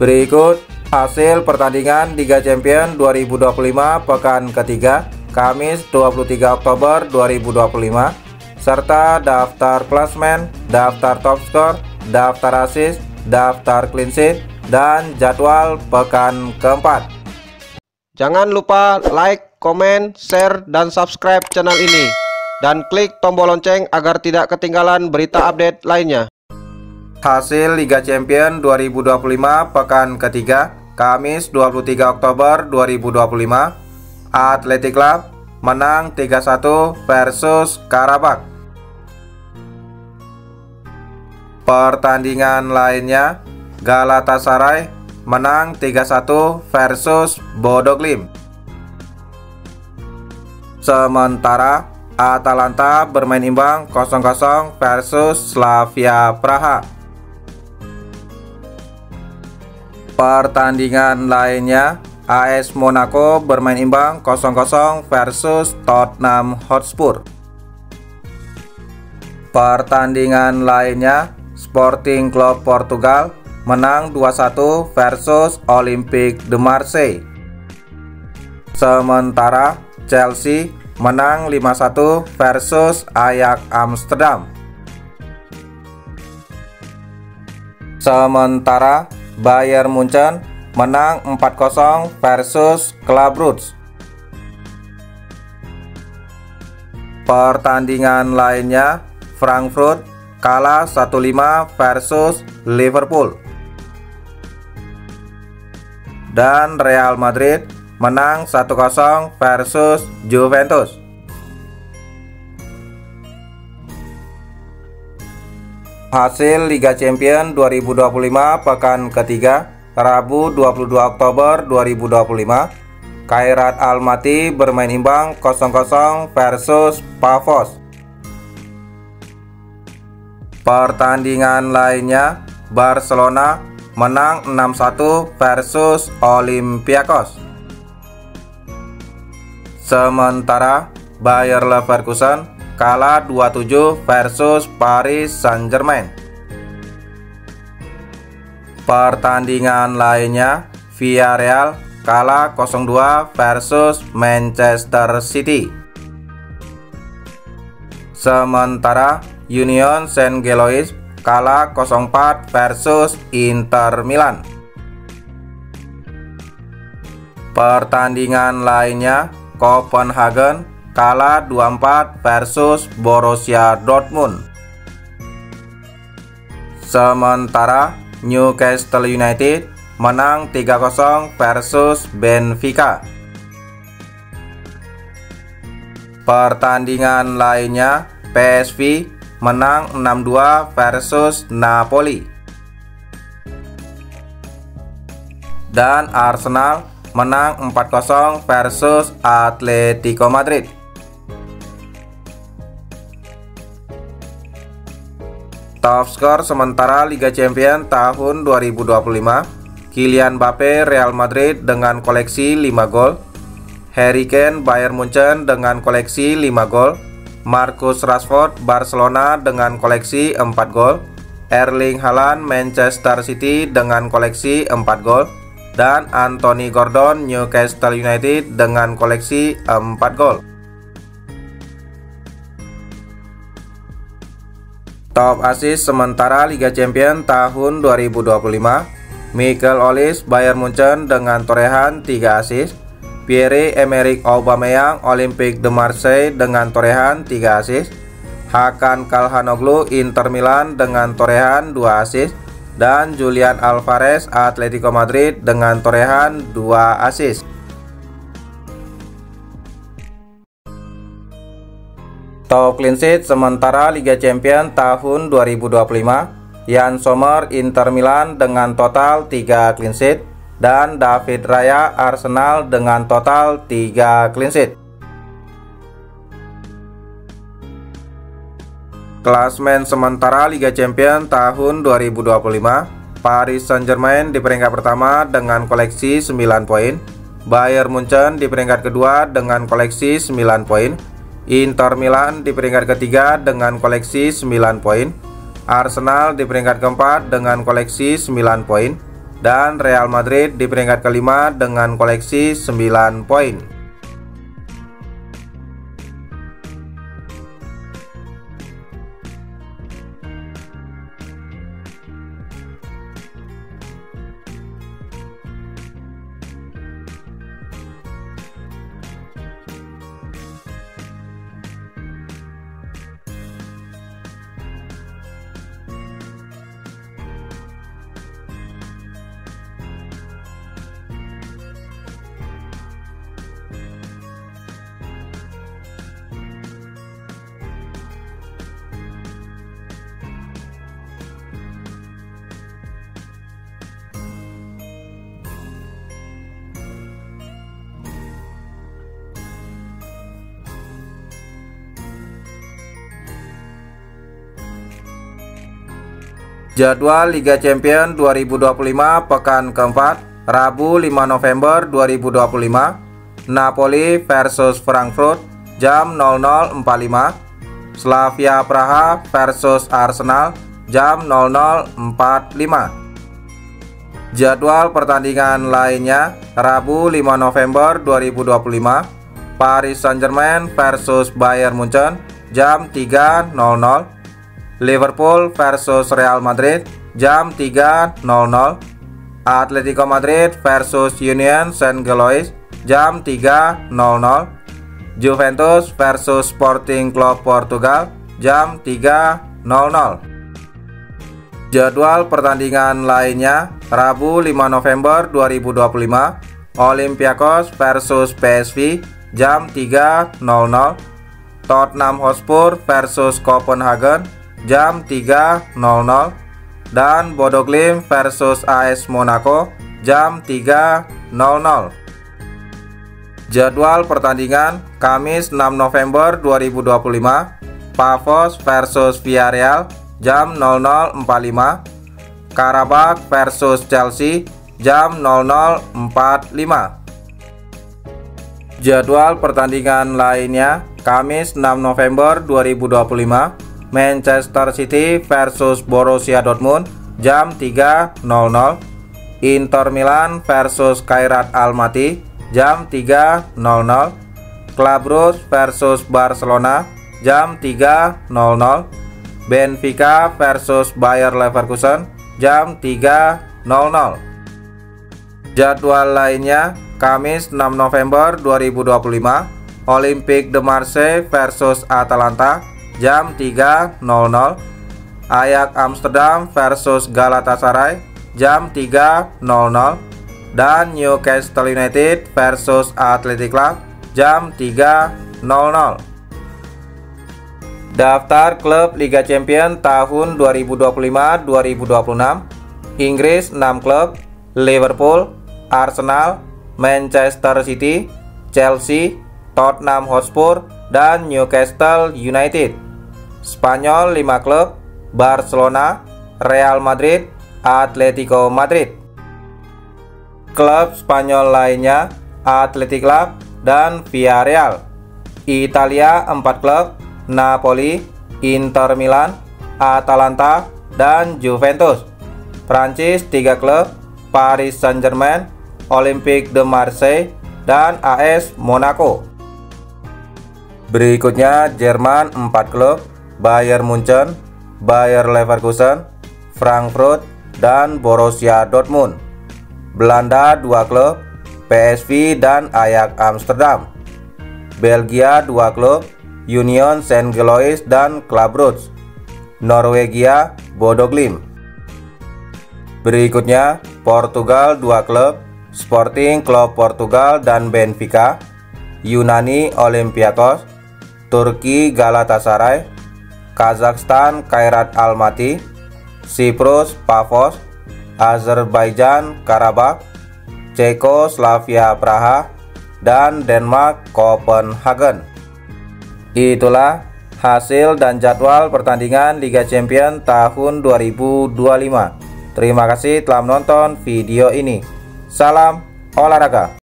Berikut hasil pertandingan Liga Champions 2025 pekan ketiga, Kamis 23 Oktober 2025, serta daftar klasmen, daftar top skor, daftar assist, daftar clean sheet, dan jadwal pekan keempat. Jangan lupa like, komen, share, dan subscribe channel ini, dan klik tombol lonceng agar tidak ketinggalan berita update lainnya. Hasil Liga Champions 2025 pekan ketiga, Kamis 23 Oktober 2025, Athletic Club menang 3-1 versus Karabakh. Pertandingan lainnya, Galatasaray menang 3-1 versus Bodo Glimt. Sementara Atalanta bermain imbang 0-0 versus Slavia Praha. Pertandingan lainnya, AS Monaco bermain imbang 0-0 versus Tottenham Hotspur. Pertandingan lainnya, Sporting Club Portugal menang 2-1 versus Olympique de Marseille. Sementara Chelsea menang 5-1 versus Ajax Amsterdam. Sementara Bayern Munchen menang 4-0 versus Club Brugge. Pertandingan lainnya, Frankfurt kalah 1-5 versus Liverpool. Dan Real Madrid menang 1-0 versus Juventus. Hasil Liga Champions 2025 pekan ketiga, Rabu 22 Oktober 2025, Khairat Almaty bermain imbang 0-0 versus Pafos. Pertandingan lainnya, Barcelona menang 6-1 versus Olympiakos. Sementara Bayer Leverkusen kalah 2-7 versus Paris Saint-Germain. Pertandingan lainnya, Villarreal kalah 0-2 versus Manchester City. Sementara Union Saint-Gilloise kalah 0-4 versus Inter Milan. Pertandingan lainnya, Copenhagen kalah 2-4 versus Borussia Dortmund. Sementara Newcastle United menang 3-0 versus Benfica. Pertandingan lainnya, PSV menang 6-2 versus Napoli. Dan Arsenal menang 4-0 versus Atletico Madrid. Top skor sementara Liga Champions tahun 2025, Kylian Mbappe Real Madrid dengan koleksi 5 gol, Harry Kane Bayern Munchen dengan koleksi 5 gol, Marcus Rashford Barcelona dengan koleksi 4 gol, Erling Haaland Manchester City dengan koleksi 4 gol, dan Anthony Gordon Newcastle United dengan koleksi 4 gol. Top assist sementara Liga Champions tahun 2025, Michael Olise Bayern Munchen dengan torehan 3 assist, Pierre-Emerick Aubameyang Olympique de Marseille dengan torehan 3 assist, Hakan Calhanoglu Inter Milan dengan torehan 2 assist, dan Julian Alvarez Atletico Madrid dengan torehan 2 assist. Top clean sheet sementara Liga Champions tahun 2025, Jan Sommer Inter Milan dengan total 3 clean sheet, dan David Raya Arsenal dengan total 3 clean sheet. Klasmen sementara Liga Champions tahun 2025, Paris Saint-Germain di peringkat pertama dengan koleksi 9 poin, Bayern Munchen di peringkat kedua dengan koleksi 9 poin, Inter Milan di peringkat ketiga dengan koleksi 9 poin, Arsenal di peringkat keempat dengan koleksi 9 poin, dan Real Madrid di peringkat kelima dengan koleksi 9 poin. Jadwal Liga Champions 2025 pekan keempat, Rabu 5 November 2025, Napoli versus Frankfurt jam 00.45, Slavia Praha versus Arsenal jam 00.45. Jadwal pertandingan lainnya, Rabu 5 November 2025, Paris Saint-Germain versus Bayern Munchen jam 3.00, Liverpool versus Real Madrid jam 3.00, Atletico Madrid versus Union Saint-Gilloise jam 3.00, Juventus versus Sporting Club Portugal jam 3.00. Jadwal pertandingan lainnya, Rabu 5 November 2025, Olympiakos versus PSV jam 3.00, Tottenham Hotspur versus Copenhagen jam 3.00, dan Bodo Glimt versus AS Monaco jam 3.00. Jadwal pertandingan, Kamis 6 November 2025, Pafos versus Villarreal jam 00.45, Karabakh versus Chelsea jam 00.45. Jadwal pertandingan lainnya, Kamis 6 November 2025, Manchester City versus Borussia Dortmund jam 3.00, Inter Milan versus Khairat Almaty jam 3.00, Club Brugge versus Barcelona jam 3.00, Benfica versus Bayer Leverkusen jam 3.00. Jadwal lainnya, Kamis 6 November 2025, Olympique de Marseille versus Atalanta jam 3.00, Ajax Amsterdam versus Galatasaray jam 3.00, dan Newcastle United versus Athletic Club jam 3.00. Daftar klub Liga Champions tahun 2025-2026. Inggris 6 klub: Liverpool, Arsenal, Manchester City, Chelsea, Tottenham Hotspur, dan Newcastle United. Spanyol 5 klub: Barcelona, Real Madrid, Atletico Madrid. Klub Spanyol lainnya, Athletic Club dan Villarreal. Italia 4 klub: Napoli, Inter Milan, Atalanta, dan Juventus. Prancis 3 klub: Paris Saint-Germain, Olympique de Marseille, dan AS Monaco. Berikutnya Jerman 4 klub: Bayern Munchen, Bayer Leverkusen, Frankfurt, dan Borussia Dortmund. Belanda 2 klub: PSV dan Ajax Amsterdam. Belgia 2 klub: Union Saint-Gilloise dan Club Brugge. Norwegia, Bodo Glimt. Berikutnya Portugal 2 klub: Sporting Club Portugal dan Benfica. Yunani Olympiakos, Turki Galatasaray, Kazakhstan Khairat Almaty, Siprus Pafos, Azerbaijan Karabakh, Ceko Slavia Praha, dan Denmark Copenhagen. Itulah hasil dan jadwal pertandingan Liga Champions tahun 2025. Terima kasih telah menonton video ini. Salam olahraga.